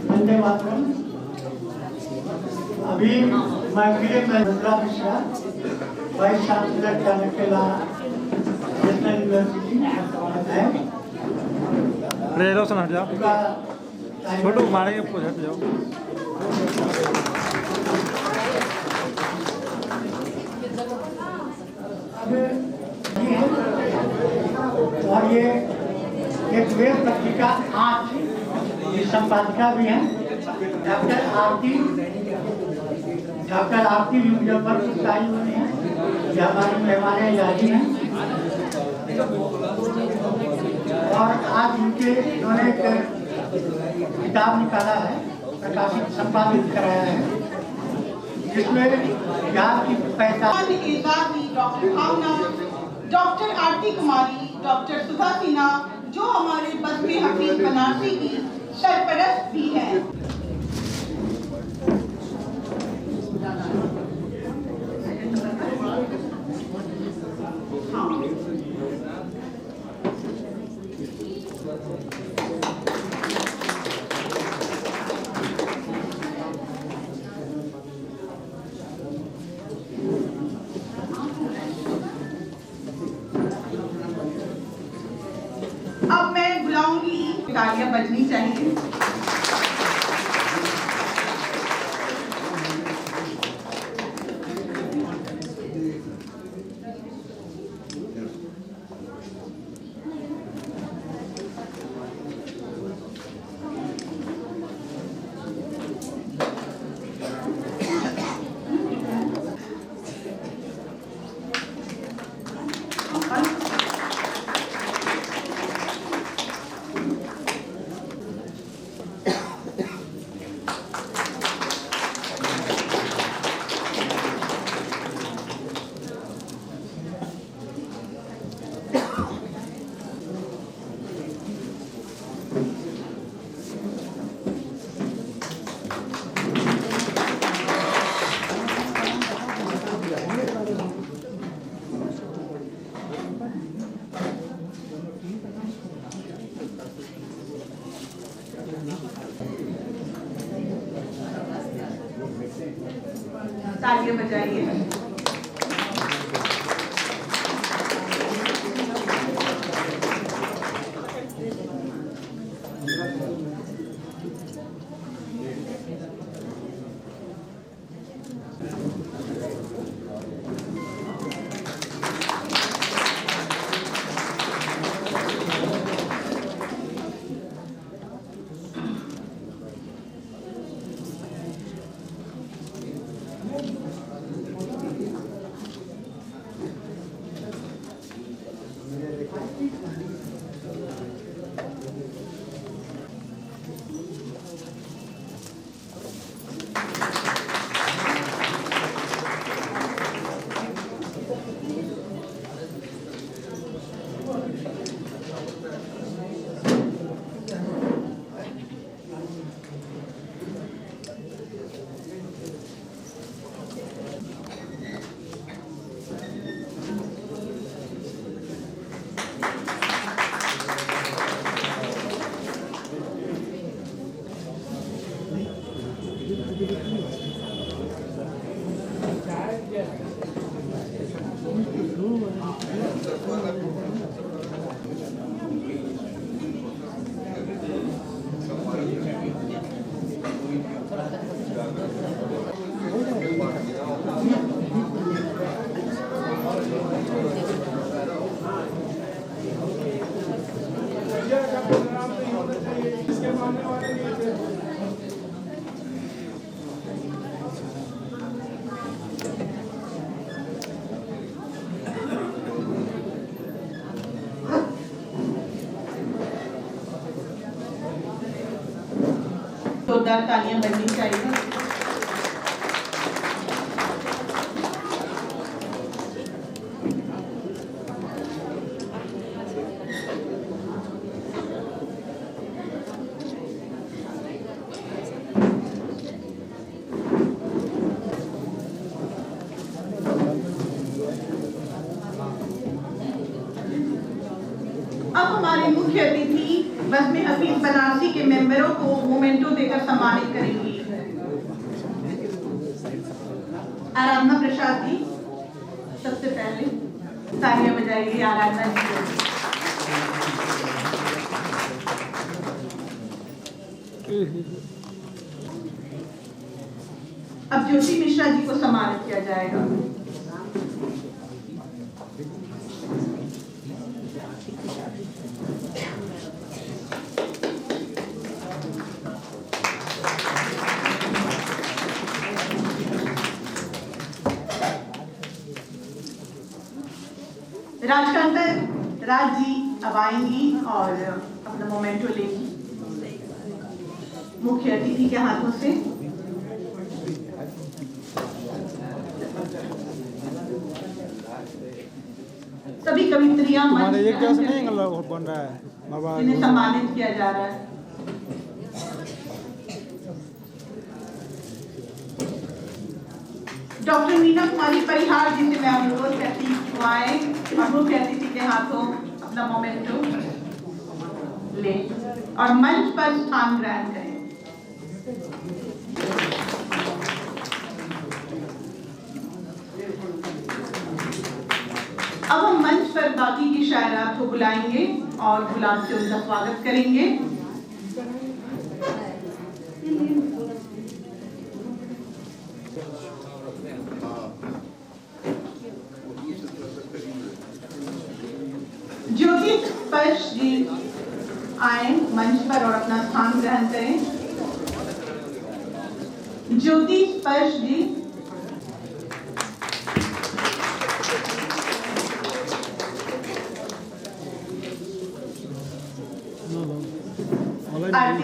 वंदे मातरम। अभी मैं Mantra Mishra vice chancellor चाणक्यला नेशनल यूनिवर्सिटी है। प्रेरो से हट जाओ, छोटू मारेंगे, पूछ हट जाओ। और ये एक वेब पत्रिका आज की संपादिका भी हैं डॉक्टर आरती मुजफ्फरपुर से आई हुई हैं। ये हमारी मेहमान इलाजी हैं और आज इनके इन्होंने एक किताब निकाला है, प्रकाशित संपादित कराया है, जिसमें बिहार की पहचान डॉक्टर भावना, डॉक्टर आरती कुमारी, डॉक्टर सुधा सिन्हा जो हमारे बद्री हकीम बनारसी की सरपरस्त भी है। अब मैं बुलाऊंगी, तालियां बजनी चाहिए। तालियां बजाइए। जोरदार तालियां बजनी चाहिए। हमारी मुख्य अतिथि बज़्म हफीज बनारसी के मेंबरों को मोमेंटो देकर सम्मानित करेंगी। आराधना प्रसाद जी सबसे पहले तालियां बजाइए आराधना जी को। अब ज्योति मिश्रा जी को सम्मानित किया जाएगा। राजकांत राज जी अब आएंगी और अपना मोमेंटो लेंगी मुख्य अतिथि के हाथों से। सभी कवित्रियां हमारे ये क्या से नहीं बन रहा है, इन्हें सम्मानित किया जा रहा है। डॉक्टर मीना कुमारी परिहार जी से मैं अनुरोध करती हूँ आए और मुख्य अतिथि के हाथों अपना मोमेंटो ले और मंच पर स्थान ग्रहण करें। अब हम मंच पर बाकी की शायरात को बुलाएंगे और गुलाब से उनका स्वागत करेंगे। ज्योति स्पर्श जी आए मंच पर और अपना स्थान ग्रहण करें। ज्योति स्पर्श जी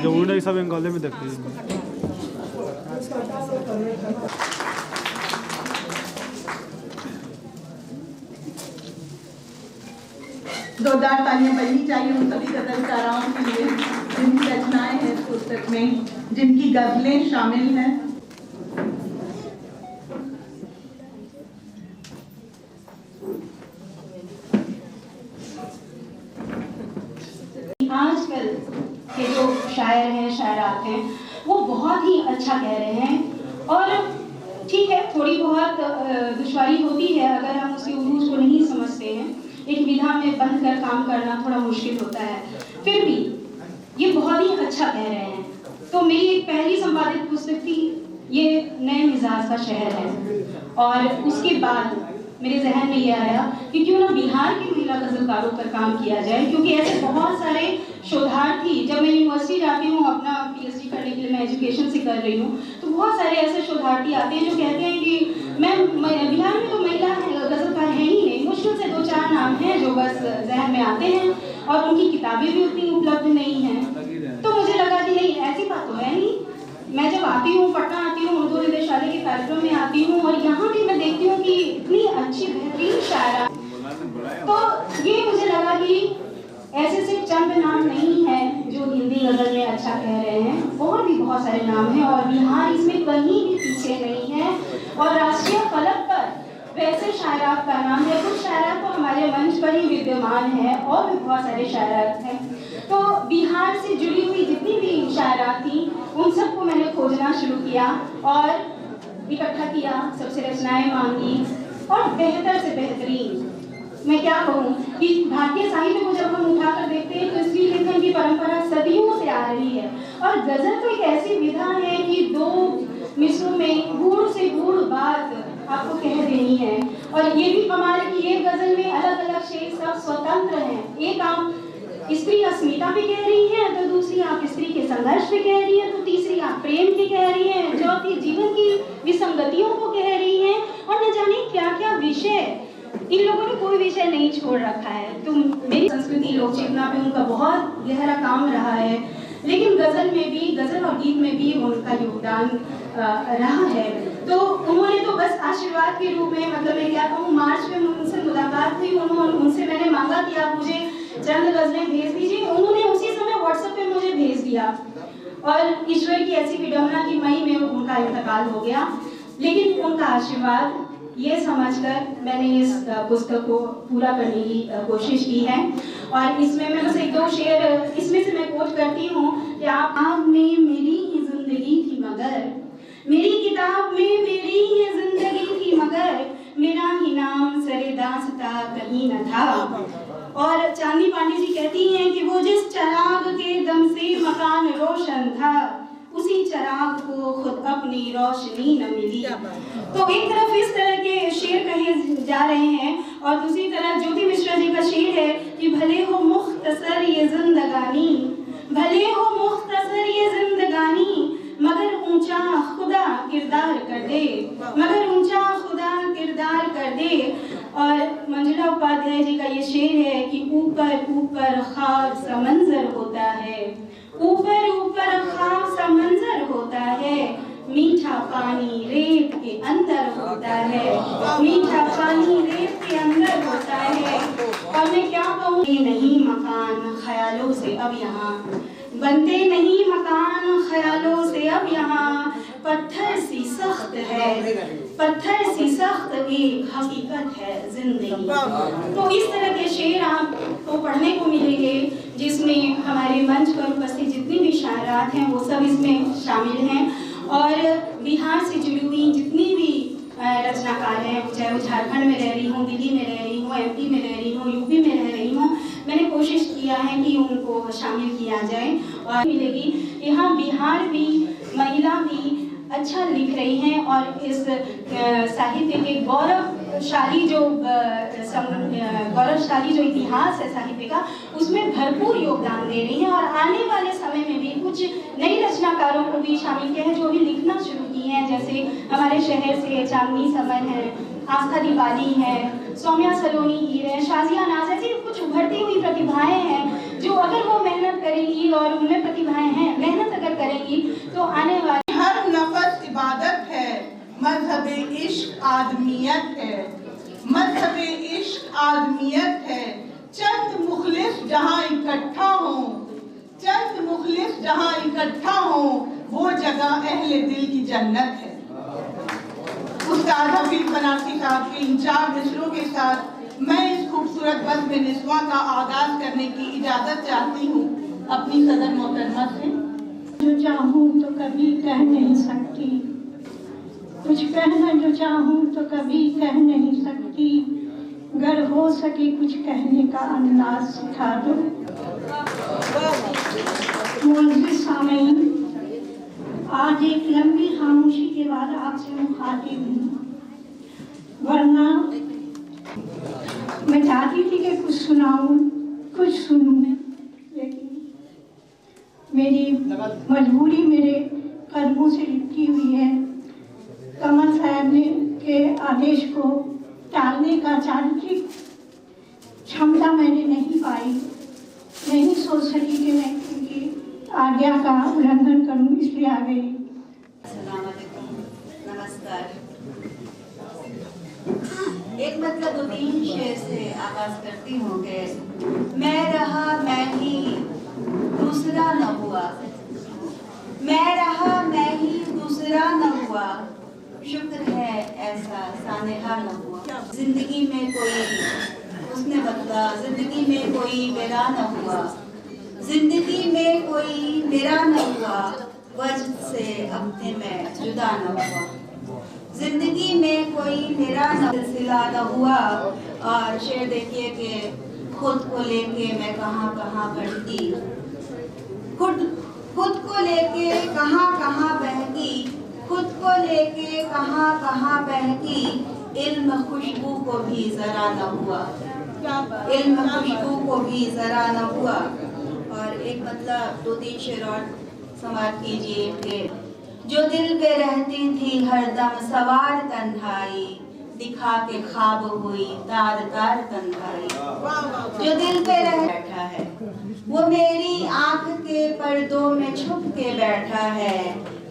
जो सब गले में देखते हैं। जोरदार तालियां बजनी चाहिए उन सभी गजलकारों के लिए जिनकी रचनाएं हैं इस पुस्तक में, जिनकी गजलें शामिल हैं। आजकल के जो शायर हैं शायरात हैं वो बहुत ही अच्छा कह रहे हैं और ठीक है थोड़ी बहुत दुश्वारी होती है अगर हम उसके उरूज को नहीं समझते हैं। एक विधा में बंध कर काम करना थोड़ा मुश्किल होता है, फिर भी ये बहुत ही अच्छा कह रहे हैं। तो मेरी एक पहली संपादित पुस्तक थी ये नए मिजाज का शहर है और उसके बाद मेरे जहन में ये आया कि क्यों ना बिहार की महिला गजलकारों पर काम किया जाए, क्योंकि ऐसे बहुत सारे शोधार्थी, जब मैं यूनिवर्सिटी जाती हूँ अपना पीएचडी करने के लिए, मैं एजुकेशन से कर रही हूँ, तो बहुत सारे ऐसे शोधार्थी आते हैं जो कहते हैं कि मैं बिहार में तो महिला गजलकार है ही नहीं, मुश्किल से 2-4 नाम हैं जो बस जहन में आते हैं और उनकी किताबें भी उतनी उपलब्ध नहीं हैं। तो मुझे लगा कि नहीं ऐसी बात तो है नहीं। मैं जब आती हूँ पटना आती हूँ उर्दू निदेशालय के कार्यक्रम में आती हूँ और यहाँ भी मैं देखती हूँ कि इतनी अच्छी बेहतरीन शायरा, तो ये मुझे लगा कि ऐसे सिर्फ चंद नाम नहीं है जो हिंदी गजल में अच्छा कह रहे हैं, और भी बहुत सारे नाम हैं और बिहार इसमें कहीं भी पीछे नहीं है। और राष्ट्रीय फलक पर वैसे शायरात का नाम है, कुछ शायरात तो हमारे मंच पर ही विद्यमान है और भी बहुत सारे शायरात हैं। तो बिहार से जुड़ी हुई जितनी भी शायरात थी उन सबको मैंने खोजना शुरू किया और इकट्ठा किया, सबसे रचनाएं मांगी और बेहतर से बेहतरीन, मैं क्या कहूँ कि भारतीय साहित्य को जब हम उठाकर देखते हैं तो स्त्री लेखन की परंपरा सदियों से आ रही है और गजल तो एक ऐसी विधा है कि 2 मिसरों में गूढ़ से गूढ़ बात आपको कह देनी है। और ये भी कमाल है कि एक गजल में अलग अलग शेर सब स्वतंत्र हैं। एक आप स्त्री अस्मिता पे कह रही हैं, तो दूसरी आप स्त्री के संघर्ष पे कह रही हैं, तो तीसरी आप प्रेम पे कह रही हैं, चौथी जीवन की विसंगतियों को कह रही हैं और न जाने क्या क्या विषय। इन लोगों ने कोई विषय नहीं छोड़ रखा है। तो मेरी संस्कृति लोक चेतना पे उनका बहुत गहरा काम रहा है, लेकिन गजल में भी, गजल और गीत में भी उनका योगदान रहा है। तो उन्होंने तो बस आशीर्वाद के रूप में, मतलब मैं क्या कहूँ, मार्च में उनसे मुलाकात हुई, उनसे मैंने मांगा कि आप मुझे चंद गजलें भेज दीजिए। उन्होंने उसी समय व्हाट्सएप पे मुझे भेज दिया और ईश्वर की ऐसी विडम्बना की मई में उनका इंतकाल हो गया। लेकिन उनका आशीर्वाद ये समझकर मैंने इस पुस्तक को पूरा करने की कोशिश की है। और इसमें मैं बस एक दो शेर इसमें से मैं कोट करती हूँ कि आप में मेरी ही जिंदगी थी मगर, मेरी किताब में मेरी ही जिंदगी थी मगर, मेरा ही नाम सरे दास्ता कहीं न था। और चांदनी पांडे जी कहती हैं कि वो जिस चिराग के दम से मकान रोशन था, उसी चिराग को खुद अपनी रोशनी न मिली। तो एक तरफ इस तरह के शेर कहे जा रहे हैं और दूसरी तरफ ज्योति मिश्रा जी का शेर है कि भले हो मुख्तसर ये जिंदगानी, भले हो मुख्तसर ये जिंदगानी, मगर ऊंचा खुदा किरदार कर दे, मगर ऊंचा खुदा किरदार कर दे। और मंजुला उपाध्याय जी का ये शेर है कि ऊपर ऊपर ख्वाब सा मंजर होता है, ऊपर ऊपर ख्वाब सा मंजर होता है, मीठा पानी रेत के अंदर होता है, मीठा पानी रेत के अंदर होता है। और मैं क्या कहूँ, नहीं मकान ख्यालों से अब यहाँ बनते नहीं मकान ख्यालों से अब यहाँ, पत्थर सी सख्त है, पत्थर सी सख्त एक हकीकत है जिंदगी। तो इस तरह के शेर आपको पढ़ने को मिलेंगे जिसमें हमारे मंच पर उपस्थित जितनी भी शायरात हैं वो सब इसमें शामिल हैं। और बिहार से जुड़ी हुई जितनी भी रचनाकार हैं, चाहे वो झारखंड में रह रही हूँ, दिल्ली में रह रही हूँ, MP में रह रही हूँ, UP में रह रही हूँ, मैंने कोशिश किया है कि उनको शामिल किया जाए। और मिलेगी यहाँ बिहार भी, महिला भी अच्छा लिख रही हैं और इस साहित्य के गौरवशाली जो इतिहास है साहित्य का, उसमें भरपूर योगदान दे रही हैं। और आने वाले समय में भी कुछ नई रचनाकारों को भी शामिल किया है जो अभी लिखना शुरू की हैं, जैसे हमारे शहर से चांदनी समन है, आस्था दीवाली है, सौम्या सलोनी हीर है, शाजिया नाज, ऐसी कुछ उभरती हुई प्रतिभाएं हैं जो अगर वो मेहनत करेंगी और उनमें प्रतिभाएं हैं, मेहनत अगर करेंगी तो आने वाले हर नफस इबादत है, मजहबे इश्क आदमियत है, मजहबे इश्क आदमियत है। चंद मुखलिस जहाँ इकट्ठा हो, चंद मुखलिस जहाँ इकट्ठा हो, वो जगह अहले दिल की जन्नत है। उस्ताद हफीज बनारसी साहब के इन 4 मिसरों के साथ मैं इस खूबसूरत बज़्म निस्वां का आगाज करने की इजाजत चाहती हूँ अपनी सदर मोहतरमा से। जो चाहूँ तो कभी कह नहीं सकती, कुछ कहना जो चाहूँ तो कभी कह नहीं सकती, अगर हो सके कुछ कहने का अंदाज सिखा दो। मुअज़्ज़िज़ सामीन, आज एक लंबी खामोशी के बाद आपसे मुखातिब हूँ, वरना मैं चाहती थी कि कुछ सुनाऊँ, कुछ सुनूँ, लेकिन मेरी मजबूरी मेरे कदमों से लिपटी हुई है। कमल साहब ने के आदेश को टालने का चारित्रिक क्षमता मैंने नहीं पाई, नहीं सोच सकी कि मैं उनकी आज्ञा का उल्लंघन करूं, इसलिए आ गई। अस्सलाम वालेकुम, नमस्कार। एक मतलब 2-3 शेर से आगाज करती हूँ कि मैं रहा मैं ही दूसरा न हुआ, मैं रहा मैं ही दूसरा न हुआ, शुक्र है ऐसा सानेहा न हुआ। जिंदगी में कोई उसने बदला, जिंदगी में कोई मेरा न हुआ, जिंदगी में कोई मेरा न हुआ, वजह से अपने में जुदा न हुआ, जिंदगी में कोई मेरा न सिलसिला न हुआ। और शेर देखिए कि खुद को लेके मैं कहाँ कहाँ बढ़ती, खुद को लेके कहाँ कहाँ बहकी, खुद को लेके कहाँ कहाँ बहकी, इल्म खुशबू को भी जरा न हुआ, इल्म खुशबू को भी जरा न हुआ। और एक मतलब 2-3 शेर और समाप्त कीजिए कि जो दिल पे रहती थी हरदम सवार तन्हाई, दिखा के ख्वाब हुई तार तार तन्हाई, जो दिल पे रह बैठा है वो मेरी आंख के पर्दों में छुप के बैठा है,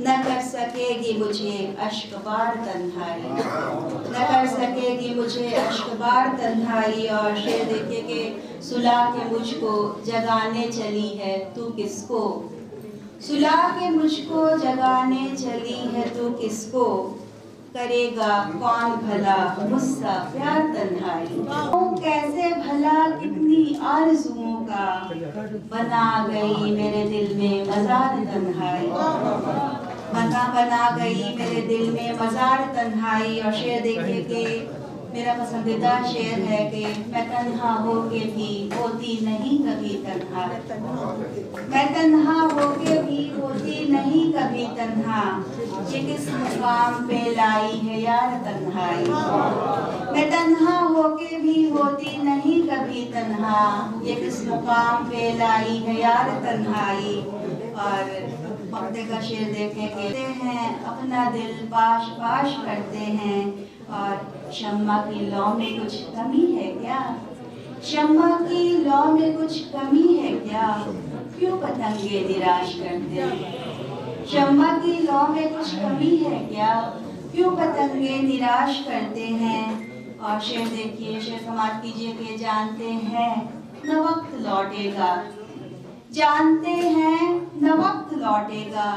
न कर सकेगी मुझे अश्कबार तन्हाई, न कर सकेगी मुझे अश्कबार तन्हाई। और शेर देखिए कि सुला के मुझको जगाने चली है तू किसको, सुला के मुझको जगाने चली है तू किसको, करेगा कौन भला मुझसा प्यार तन्हाई। कैसे भला कितनी आरज़ुओं का बना गई मेरे दिल में मज़ार तन्हाई। बना गई मेरे दिल में मज़ार तन्हाई। और शेर देखिए कि मेरा पसंदीदा शेर है कि मैं तन्हा होके भी होती नहीं कभी तन्हा। मैं तन्हा होके भी होती नहीं कभी तन्हा। ये किस मुकाम पे लाई है यार तन्हाई। मैं तन्हा होके भी होती नहीं कभी तन्हा। ये किस मुकाम पे लाई है यार तन्हाई। और मक्ते का शेर देखें कहते हैं अपना दिल पाश पाश करते हैं। और शम्मा की लौ में कुछ कमी है क्या। शम्मा की लौ में कुछ कमी है क्या। क्यों पतंगे निराश करते हैं। शम्मा की लौ में कुछ कमी है क्या। क्यों पतंगे निराश करते हैं। और शेर देखिए, शेर समाप्त कीजिए कि जानते हैं न वक्त लौटेगा। जानते हैं न वक्त लौटेगा।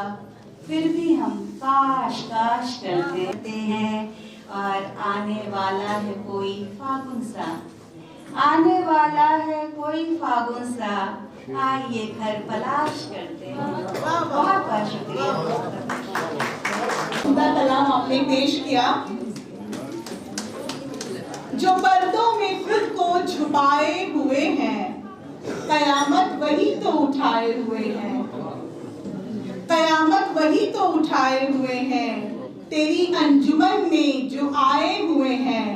फिर भी हम काश काश करते हैं। और आने वाला है कोई फागुन सा। आने वाला है कोई फागुन सा। आइए घर तलाश करते हैं। बहुत बहुत शुक्रिया। उनका कलाम आपने पेश किया। जो पर्दों में खुद को छुपाए हुए हैं, कयामत वही तो उठाए हुए हैं। कयामत वही तो उठाए हुए हैं। तेरी अंजुमन में जो आए हुए हैं।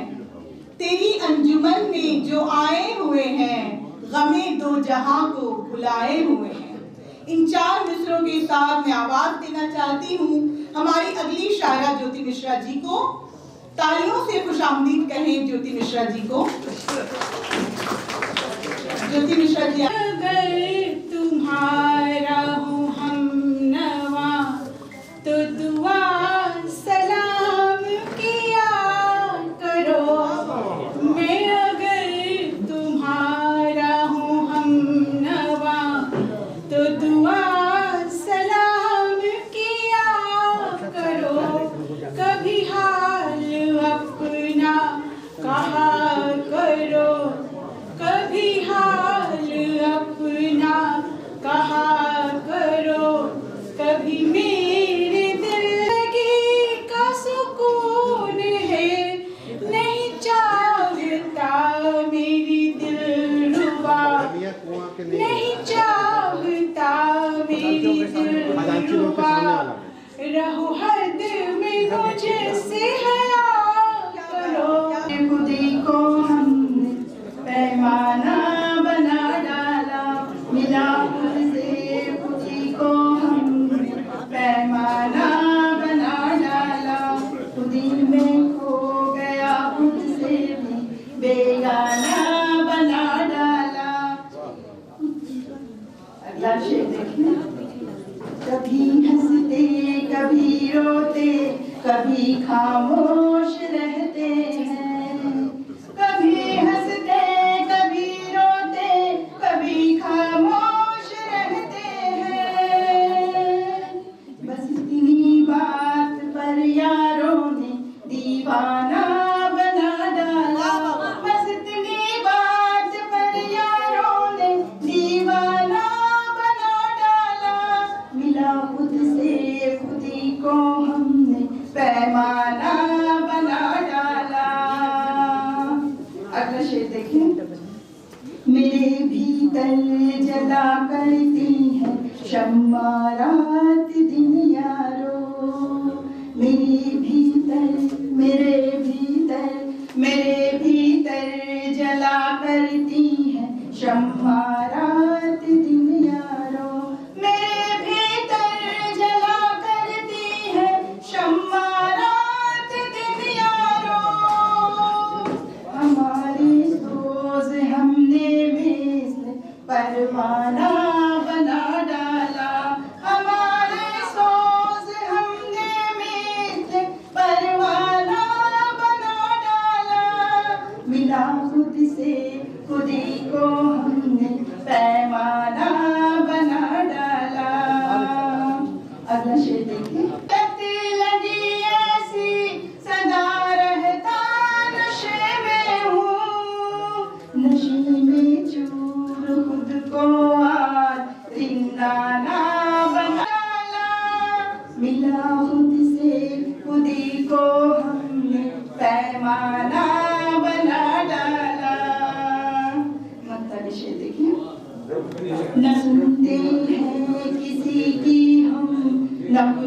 तेरी अंजुमन में जो आए हुए हैं। गमे दो जहां को भुलाए हुए हैं। इन 4 मिसरों के साथ मैं आवाज देना चाहती हूँ हमारी अगली शायरा ज्योति मिश्रा जी को। तालियों से खुशामदीद कहें ज्योति मिश्रा जी को। ज्योति मिश्रा जी। अगर तुम्हारा हूँ हम नवा तो दुआ सलाम किया करो। मैं अगर तुम्हारा हूँ हम नवा तो दुआ सलाम किया करो। कभी हाल अपना कहा करो। कभी हाल अपना कहा करो। कभी मेरे दिल का सुकून है नहीं चाहता मेरी दिलरुबा। नहीं चाहता मेरी दिलरुबा। रहो हद में मुझसे हया करो। खुदी को हमने पैमाना बना डाला। मिला से खुदी को हमने पैमाना बना डाला। खुदी में खो गया खुद से भी बेगाना बना डाला। अगला शेर देखिए। कभी हंसते कभी रोते कभी खामोश रहते हैं। कभी हंसते कभी रोते कभी खामोश रहते हैं। बस इतनी बात पर यारों ने दीवाना बना डाला। बस इतनी बात पर यारों ने दीवाना बना डाला। मिला खुद से खुदी को हमने पैमाना बना डाला। अगला शेर देखिए। मेरे भीतर जला करती है शम्मा रात दिन यारो। मेरे भीतर जला करती है शम्मा रात दिन यारो। मेरे भीतर जला करती है शम्मा रात दिन यारो। हमारे सोज हमने मिस्र परवाना बना डाला। हमारे सोज हमने मिस्र परवाना बना डाला। मिला खुद से खुदी को हमने पैमाना बना डाला। अगला शेर देखिए। लगी ऐसी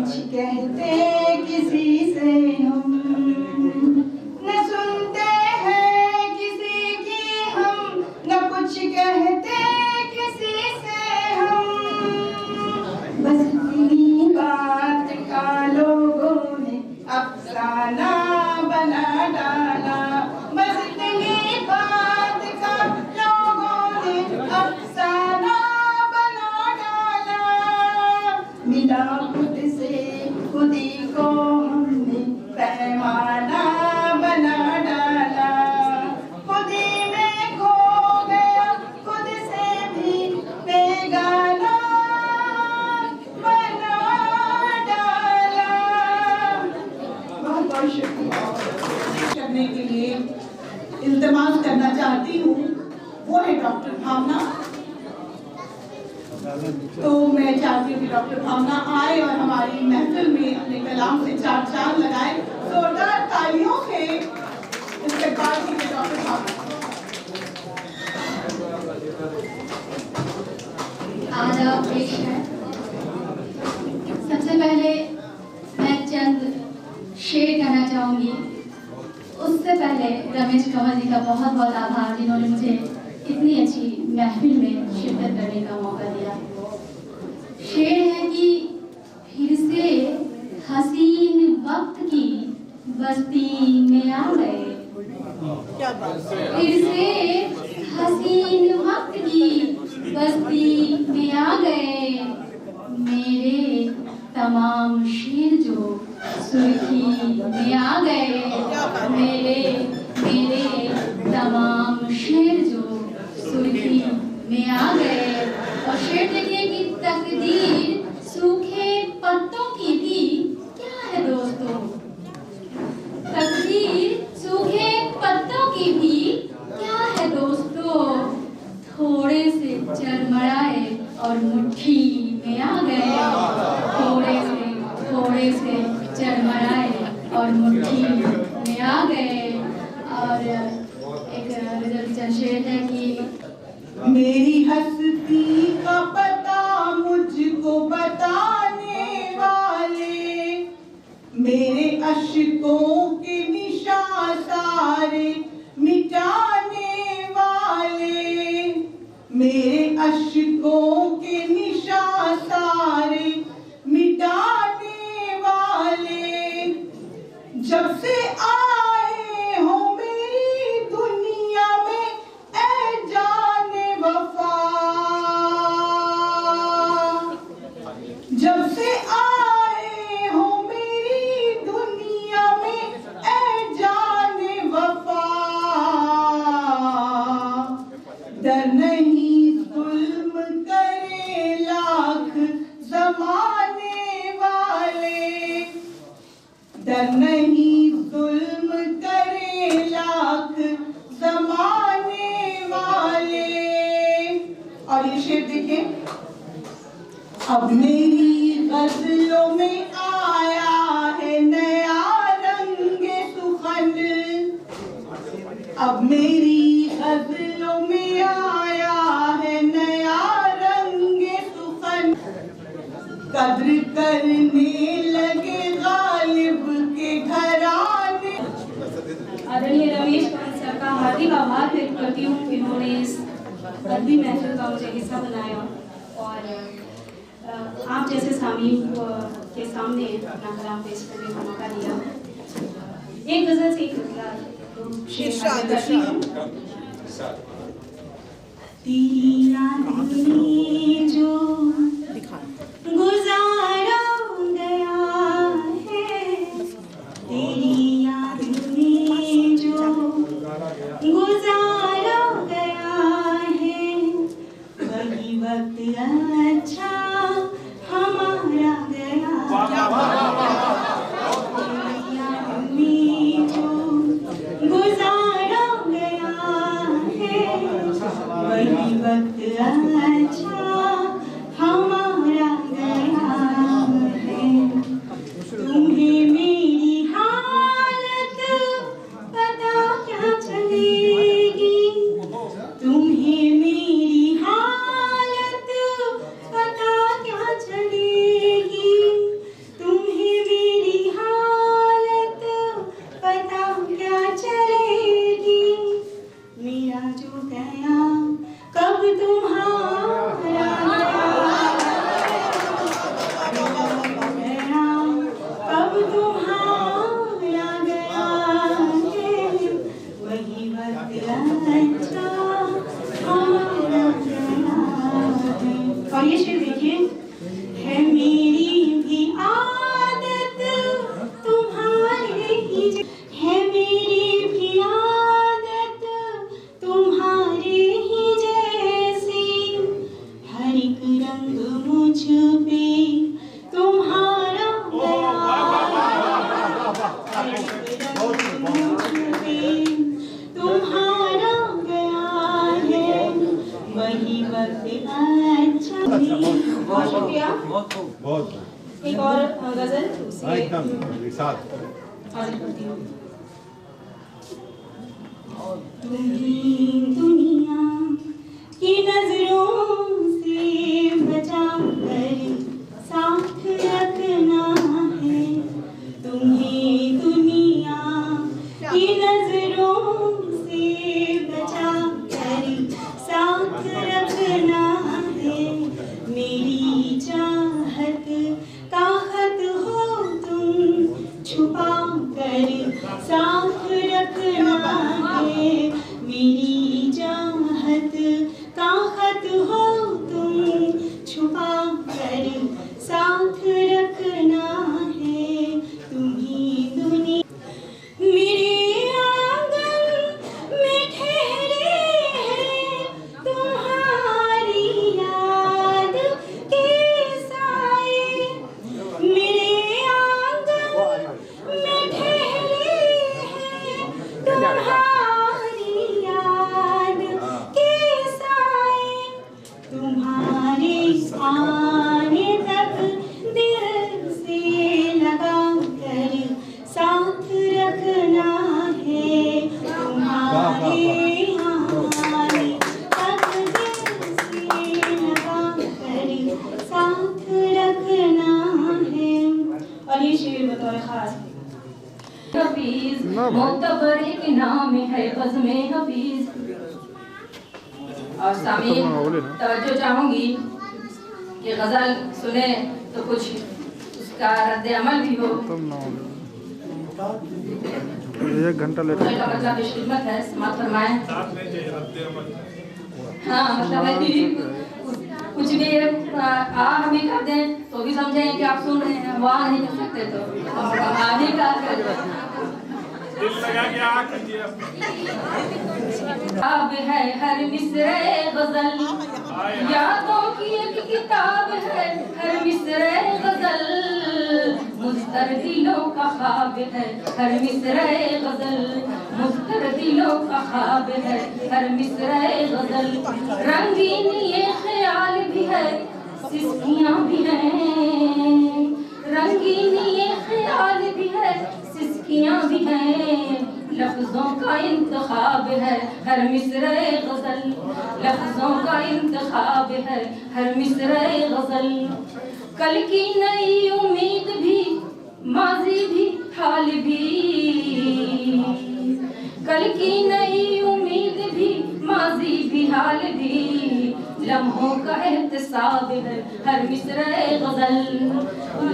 कुछ कहते किसी से हम, न सुनते हैं किसी की हम, न कुछ कहते किसी से हम। बस इतनी बात का लोगों ने अफसाना बना डाला, बस इतनी बात का लोगों ने अफसाना बना डाला। मिला खुद से खुद ही को हमने पैमाना बना डाला, खुद ही में खो गया खुद से भी बेगाना बना डाला। बहुत बहुत शुक्रिया। करने के लिए इल्तिमास करना चाहती हूँ, वो है डॉक्टर भावना। तो मैं चाहती हूँ कि डॉक्टर भावना आए और हमारी महफिल में अपने कलाम से चार चांद लगाए। जोरदार तालियों से इस्तेमाल कीजिए डॉक्टर भावना। आदाब पेश है। सबसे पहले मैं चंद शेर कहना चाहूँगी। उससे पहले रमेश कंवर जी का बहुत बहुत आभार, जिन्होंने मुझे इतनी अच्छी महफिल में शिरकत करने का मौका दिया। शेर है कि फिर से हसीन वक्त की बस्ती में आ गए, फिर से हसीन वक्त की बस्ती में आ गए। मेरे तमाम शेर जो सुर्खी में आ गए, मेरे तमाम शेर जो सुर्खी में आ गए। और शेर देखिए कि तकदीर सूखे पत्तों की भी क्या है दोस्तों, तकदीर सूखे पत्तों की भी क्या है दोस्तों। थोड़े से चरमराए और मुट्ठी में आ गए, थोड़े से चरमराए और मुट्ठी में आ गए। और एक चंद शेर है कि मेरी हस्ती का पता मुझको बताने वाले, मेरे अश्कों के निशान सारे मिटाने वाले, मेरे अश्कों के निशान सारे मिटाने वाले। जब से आए हो मेरी दुनिया में ऐ जाने वफा, जब से आए हो मेरी दुनिया में ऐ जाने वफा। डर नहीं जुल्म करे लाख जमाने वाले, डर नहीं जुल्म करे लाख जमाने वाले। और ये शेर देखें, अब मेरी गजलों में आया है नया रंग सुखन, अब मेरी गजलों में आया है नया रंग सुखन। कद्र करने लगे गालिब के घराने। आदरणीय रमेश कंवर सर का हार्दिक आभार व्यक्त करती हूँ, इन्होंने इस अदबी महफिल का मुझे हिस्सा बनाया और आप जैसे सामीन के सामने अपना कलाम पेश करने का मौका दिया। एक गजल से तेरी यादें जो गुजारा गया है, तेरी यादें जो गुजारा गया है, वही वक्त अच्छा हमारा गया। तेरी यादें जो गुजारा गया है, वही वक्त अच्छा हमारा गया है। तुम्हें मेरी हालत पता क्या चलेगी, अच्छा हमारा और ये शेर देखिए, है मेरी भी आदत तुम्हारे ही है मेरी भी आदत तुम्हारे ही जैसी, हर एक रंग मुझ पे तुम्हारा गया, हर एक रंग मुझ पे तुम्हारा गया है, वही वक्त अच्छा। बहुत शुक्रिया। बहुत एक और गजल से एकदम साथ हाजिर करती हूँ। तुम्हें दुनिया की नजरों से बचा कर साथ रखना है, तुम्हें दुनिया की नजरों से बचा कर साथ रखना है, मेरी चाहत का खत हो तुम छुपा कर साथ रखना है, मेरी चाहत का खत हो तुम छुपा कर साथ रखना है, तुम्ही दुनिया मेरे आंगन में ठहरे हैं तुम्हारी याद के साए, मेरे आंगन में ठहरे हैं तुम्हारी याद के साए, तुम्हारे आने तक दिल से लगा कर साथ रखना है, तुम्हारे आने तक दिल से लगा कर साथ रखना है। और ये शेर बतौर खास हफीज मोतबर एक नाम है बज़्म हफीज। और सामीन तवज्जो चाहूंगी कि गजल सुने तो कुछ उसका रद्द अमल भी हो। 1 घंटा लेट का मतलब खिदमत है, समाप्त फरमाएं। हाँ मतलब है कि कुछ भी हम ही कर दें तो भी समझें कि आप सुन रहे हैं, वाह नहीं कर सकते तो आप ही का दिल लगा के आ कीजिए। किताब है हर मिसरे गजल, यादों की एक किताब है हर मिसरे गजल, मुस्तर दिलों का ख्वाब है हर मिसरे गजल, मुस्तर दिलों का ख्वाब है हर मिसरे गजल, रंगीन ये ख्याल भी है सिस्कियाँ भी हैं, रंगीन ये ख्याल भी है सिस्कियाँ भी हैं, लफ्जों का इंतखाब है हर मिसरे गजल, लफ्जों का इंतखाब है हर मिसरे गजल, कल की नई उम्मीद भी माजी भी हाल भी, कल की नई उम्मीद भी माजी भी हाल भी, लम्हों का एहतसाब है हर मिसरे गजल,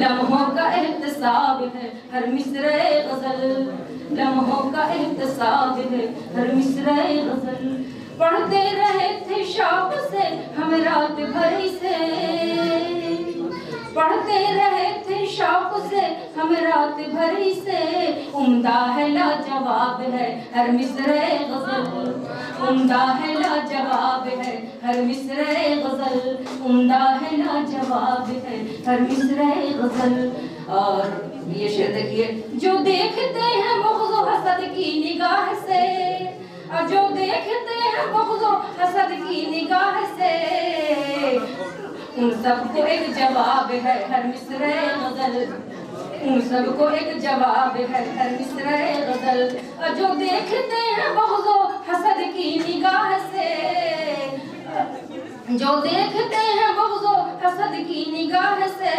लम्हों का एहतसाब है हर मिसरे गजल, लम्हों का एहतसाब है हर मिसरे गजल, पढ़ते रहे थे शौक से हम रात भर से, पढ़ते रहे थे शौक से हम रात भर से, उम्दा है लाजवाब है हर मिसरे गजल, उम्दा है लाजवाब है हर मिसरे गजल, उम्दा है लाजवाब है हर मिसरे गजल। और ये शेर देखिए, जो देखते हैं बुग़्ज़ हसद की निगाह से, जो देखते हैं बुग़्ज़ हसद की निगाह से, उन सबको एक जवाब है हर मिसरे गजल, उन सबको एक जवाब है हर मिसरे गजल, जो देखते हैं बुग़्ज़ हसद की निगाह से, जो देखते हैं बुग़्ज़ हसद की निगाह से,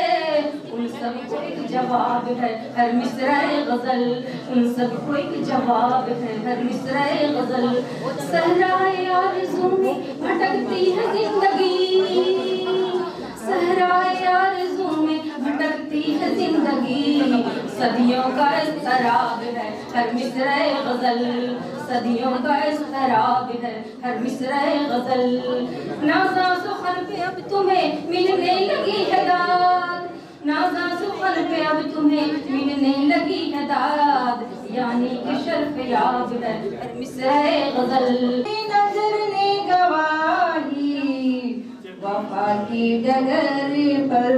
उन सबको एक जवाब है हर मिसरे गजल, उन सबको एक जवाब है हर मिसरे गजल, सहराए आरज़ू में भटकती है जिंदगी, सहराए आरज़ू में भटकती है जिंदगी, सदियों का इज़्तिराब है हर मिसरे गजल, सदियों का इस्तराब है हर मिसरे गजल। नाज़ा सुखन पे अब तुम्हें मिलने लगी है दाद, नाज़ा सुखन पे अब तुम्हें मिलने लगी है दाद, यानी कि शर्फ याब है हर मिसरे गजल। नजर ने गवाही वफा की डगर पर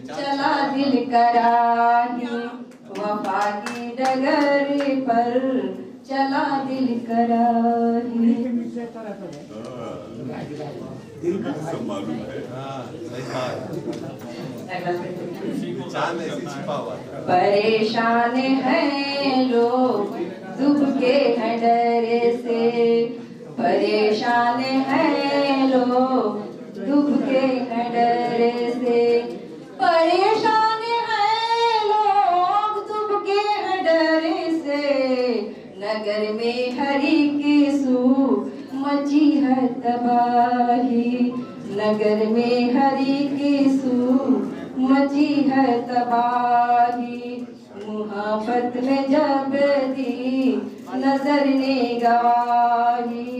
चला दिल कराही, वफा की डगर पर चला दिल कराही। परेशान हैं लोग डूब के हैं डर से, परेशान हैं लोग डूब के हैं डर से, परेशान हैं लोग डूब के हैं डर से। नगर में हरि की सू मची है तबाही, नगर में हरि की सू मची है तबाही। मुहब्बत में जब दी नजर ने गवाही।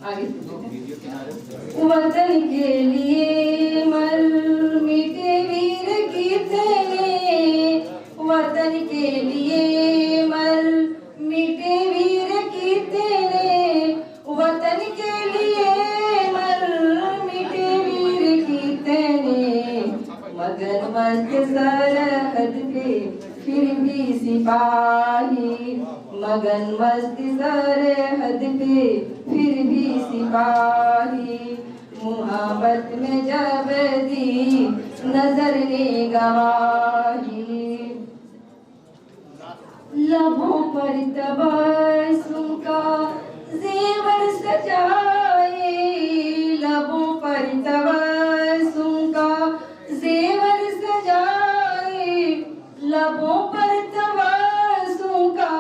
आगे वतन के लिए मर मिटे वीर कितने, वतन के लिए मर मिटे वीर कितने, वतन के लिए मर मिटे वीर कितने। मगर मस्त सरहद पे फिर भी सिपाही, मगन मस्त सरहद पे फिर भी सिपाही। मुहब्बत में जब दी नजर ने गवाही। लबों पर तबस्सुम का जेवर सजाए, लबों पर तबस्सुम का जेवर सजाए, लबों पर तबस्सुम का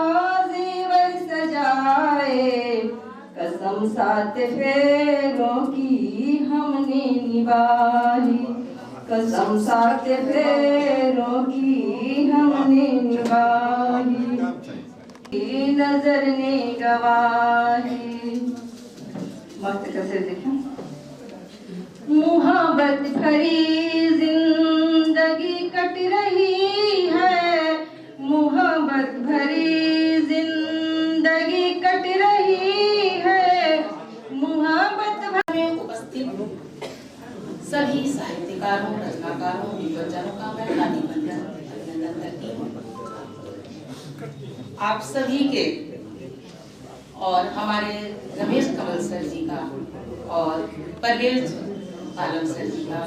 जेवर सजाए। कसम सात फेरों की हमने निभाई, कसम सात फेरों की हमने निभाई। नजर ने गवाही। मस्त कैसे देखें। मुहब्बत भरी जिंदगी कट रही है, मुहब्बत भरी जिंदगी कट रही है, मुहब्बत भरी। उपस्थित सभी साहित्यकारों, रचनाकारों, विद्वजनों का मैं अभिनंदन करती हूँ। आप सभी के और हमारे रमेश कमल सर जी का और परवेज आलम सर जी का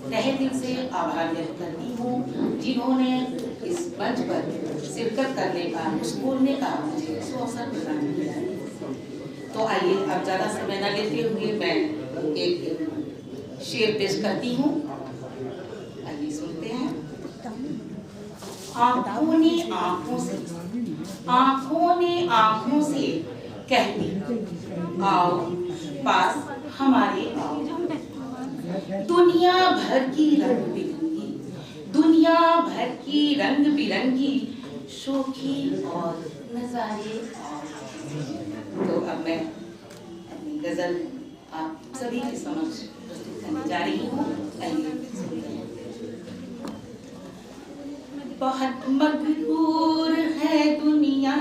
तहे दिल से आभार व्यक्त करती हूँ, जिन्होंने इस मंच पर शिरकत करने का, कुछ बोलने का मुझे अवसर प्रदान किया है। तो आइए अब ज़्यादा समय न लेते हुए मैं एक शेर पेश करती हूँ। आइए सुनते हैं। आँखों ने आँखों से, आँखों ने आँखों से कहती आओ पास हमारे आओ। दुनिया भर की रंग बिरंगी, दुनिया भर की रंग बिरंगी शोखी और नजारे। तो अब मैं अपनी गजल आप सभी के समक्ष प्रस्तुत करने जा रही हूँ। बहुत मगरूर है दुनिया,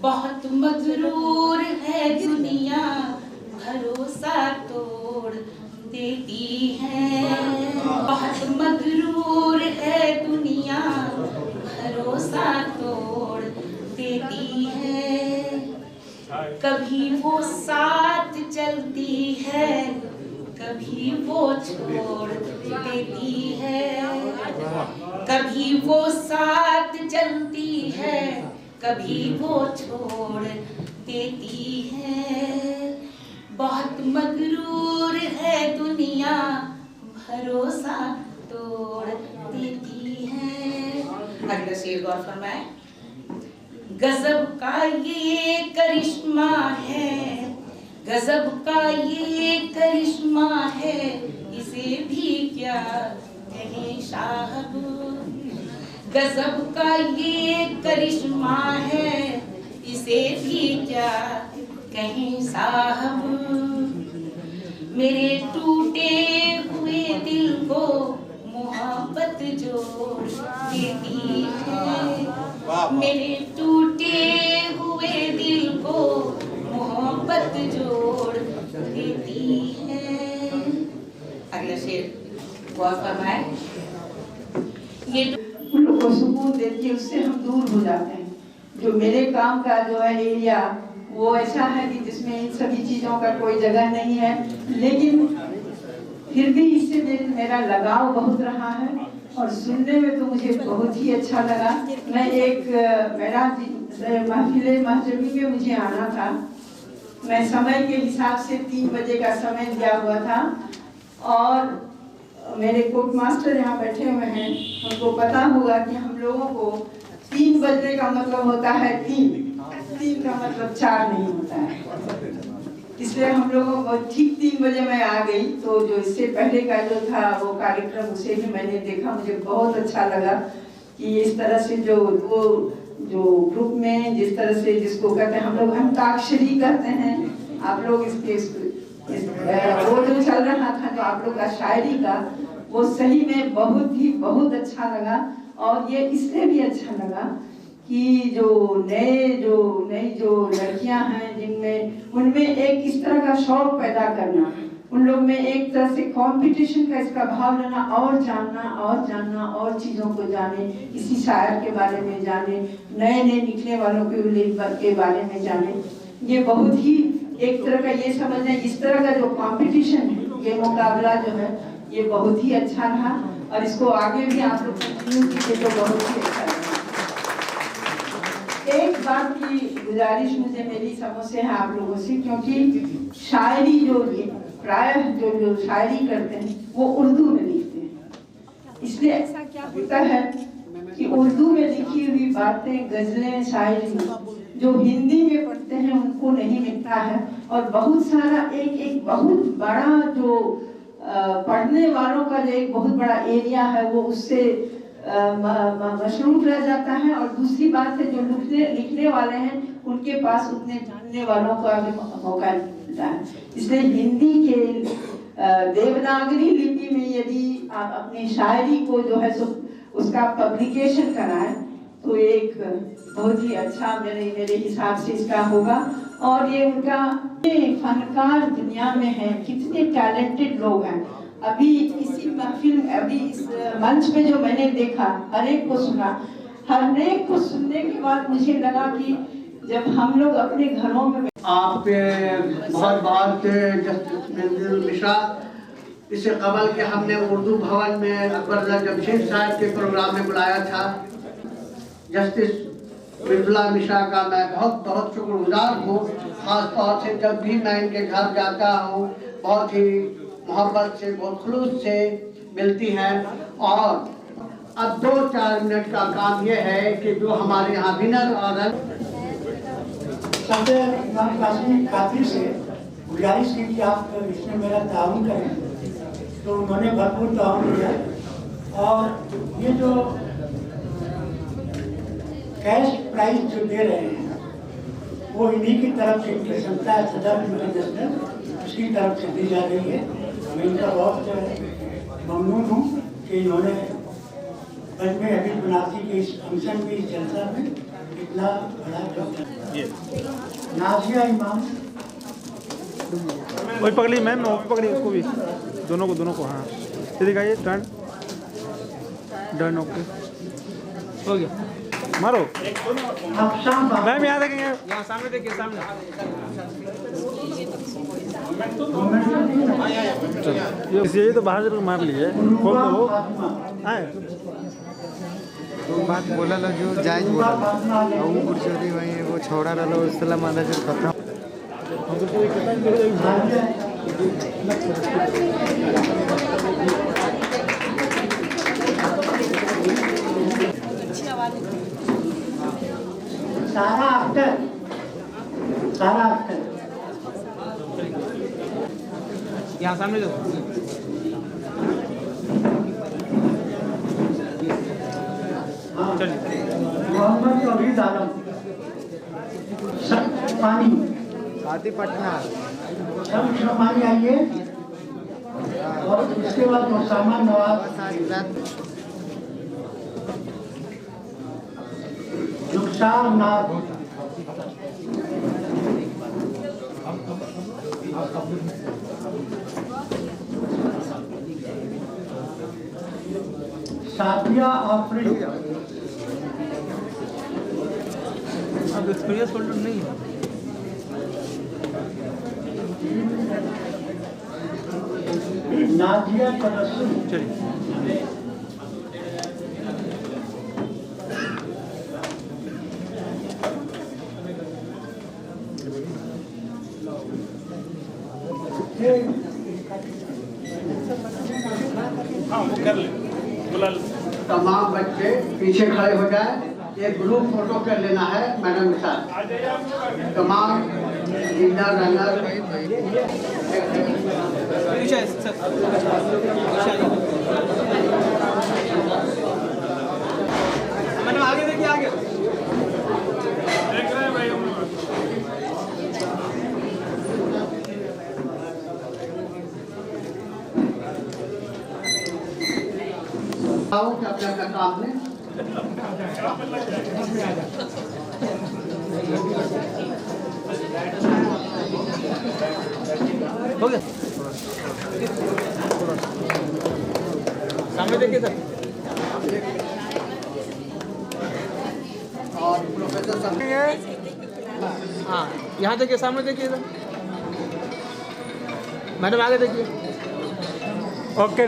बहुत मगरूर है दुनिया, भरोसा तोड़ देती है। बहुत मगरूर है दुनिया, भरोसा तोड़ देती है। कभी वो साथ चलती है, कभी वो छोड़ देती है। कभी वो साथ चलती है, कभी वो छोड़ देती है। बहुत मगरूर है दुनिया, भरोसा तोड़ देती है। अगला शेर गौर फरमाए। गजब का ये करिश्मा है, गजब का ये करिश्मा है, इसे भी क्या कहें साहब। गजब का ये करिश्मा है, तुमसे भी क्या कहें साहब, मेरे टूटे हुए दिल को मोहब्बत जोड़ देती है, मेरे टूटे हुए दिल को मोहब्बत जोड़ देती है। अगला शेर गौर फरमाए। ये उन लोगों को सुकून देती है, उससे हम दूर हो जाते हैं। जो मेरे काम का जो है एरिया वो ऐसा है कि जिसमें इन सभी चीज़ों का कोई जगह नहीं है, लेकिन फिर भी इससे मेरा लगाव बहुत रहा है और सुनने में तो मुझे बहुत ही अच्छा लगा। मैं एक मेरा महफिल महजबी में मुझे आना था, मैं समय के हिसाब से 3 बजे का समय दिया हुआ था और मेरे कोर्ट मास्टर यहाँ बैठे हुए हैं, उनको पता होगा कि हम लोगों को 3 बजने का मतलब होता है 3 का मतलब 4 नहीं होता है। इसलिए हम लोगों को ठीक 3 बजे मैं आ गई। तो जो इससे पहले का जो था वो कार्यक्रम उसे भी मैंने देखा, मुझे बहुत अच्छा लगा कि इस तरह से जो वो जो ग्रुप में जिस तरह से जिसको कहते हैं हम लोग अंताक्षरी कहते हैं, आप लोग इसके वो जो चल रहा था जो आप लोग का शायरी का, वो सही में बहुत अच्छा लगा। और ये इसलिए भी अच्छा लगा कि जो नई जो लड़कियां हैं जिनमें उनमें एक इस तरह का शौक पैदा करना, उन लोग में एक तरह से कंपटीशन का इसका भाव लेना और जानना और चीज़ों को जाने, किसी शायर के बारे में जाने, नए निकलने वालों के बारे में जाने। ये बहुत ही एक तरह का ये समझना, इस तरह का जो कंपटीशन है, ये मुकाबला जो है ये बहुत ही अच्छा रहा और इसको आगे भी आप लोग कंटिन्यू कीजिए तो बहुत ही अच्छा रहा। एक बात की गुजारिश मुझे मेरी समझ से है आप लोगों से, क्योंकि शायरी जो प्रायः जो शायरी करते हैं वो उर्दू में लिखते हैं, इसलिए ऐसा क्या होता है कि उर्दू में लिखी हुई बातें, गजलें, शायरी जो हिंदी में पढ़ते हैं उनको नहीं मिलता है। और बहुत सारा एक बहुत बड़ा जो पढ़ने वालों का जो एक बहुत बड़ा एरिया है वो उससे मशरूफ रह जाता है। और दूसरी बात है जो लिखने वाले हैं उनके पास उतने जानने वालों का भी मौका मिलता है। इसलिए हिंदी के देवनागरी लिपि में यदि आप अपनी शायरी को जो है सो उसका पब्लिकेशन कराएं तो एक बहुत ही अच्छा मेरे हिसाब से इसका होगा। और ये उनका फनकार दुनिया में है, कितने टैलेंटेड लोग हैं। अभी इसी महफिल अभी इस मंच पे जो मैंने देखा, हर एक को सुना, हर एक को सुनने के बाद मुझे लगा कि जब हम लोग अपने घरों में आप बहुत बहुत मिश्रा, इससे कबल के हमने उर्दू भवन में अकबर जमशेद साहब के प्रोग्राम में बुलाया था। जस्टिस मृदुला मिश्रा का मैं बहुत शुक्रगुजार हूँ। खास तौर से जब भी मैं इनके घर जाता हूँ बहुत ही मोहब्बत से, बहुत खुलूस से मिलती हैं। और अब 2-4 मिनट का काम ये है कि जो हमारे यहाँ विनर और सदर इमाम कासिम काफी से गुजारिश की कि आप इसमें मेरा ताउन करें, तो उन्होंने भरपूर ताउन किया। और ये जो कैश प्राइज जो दे रहे हैं वो इन्हीं की तरफ से, इनकी संस्था सदर उसकी तरफ से दी जा रही है। मैं इनका बहुत ममनून हूँ कि इन्होंने बजमे हबीब बनारसी के इस फंक्शन में, इस जलसा में इतना बड़ा योगदान। नाजिया इमाम वही पकड़ी मैम, मैं वो पकड़ी उसको भी, दोनों को हाँ ये दिखाइए, टर्न डन, ओके हो गया, मारो मैम, यहाँ देखेंगे, यहाँ सामने देखिए, सामने ये तो बाहर से मार लिए, खोल दो आए तो बात बोला लो जो जायज बोला लो, वो कुर्सी वही वो छोड़ा रहा उसला मादा जो खत्म। सारा अख्तर यहाँ सामने जो मोहम्मद तौहीद आलम, गोस्वामी, आदि पटना, शम्स शमानी आइए, और इसके बाद उसामा नवाब, रुखसार नाथ, साथिया आफरीन, अब एक्सपीरियंस होल्डर नहीं है। नाजिया तबस्सुम, चलिए हाँ वो कर ले बुला ले। तमाम बच्चे पीछे खड़े हो जाए, एक ग्रुप फोटो कर लेना है मैडम के साथ। तमाम लीडर रनर मैडम आगे देखिए, आगे देख रहे हैं भाई हम लोग। आओ कि अपने अपना काम में हो गया। सामने देखिए सर। और प्रोफेसर सब हाँ यहाँ देखिए, सामने देखिए सर। मैडम आगे देखिए। ओके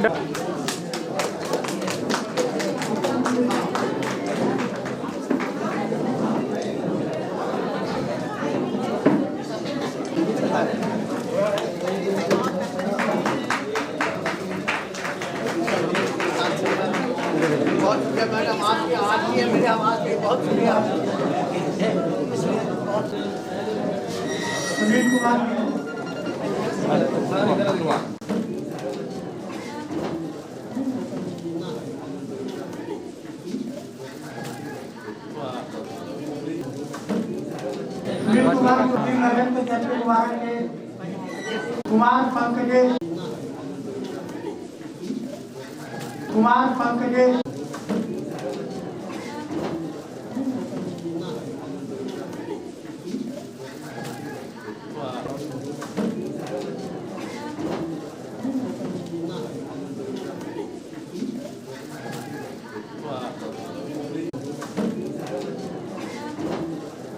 बहुत शुक्रिया मैडम, आपकी आवाज़ की है, मेरी आवाज़ की बहुत शुक्रिया। सुनील कुमार, नरेंद्र जयपुर के कुमार पंकजेश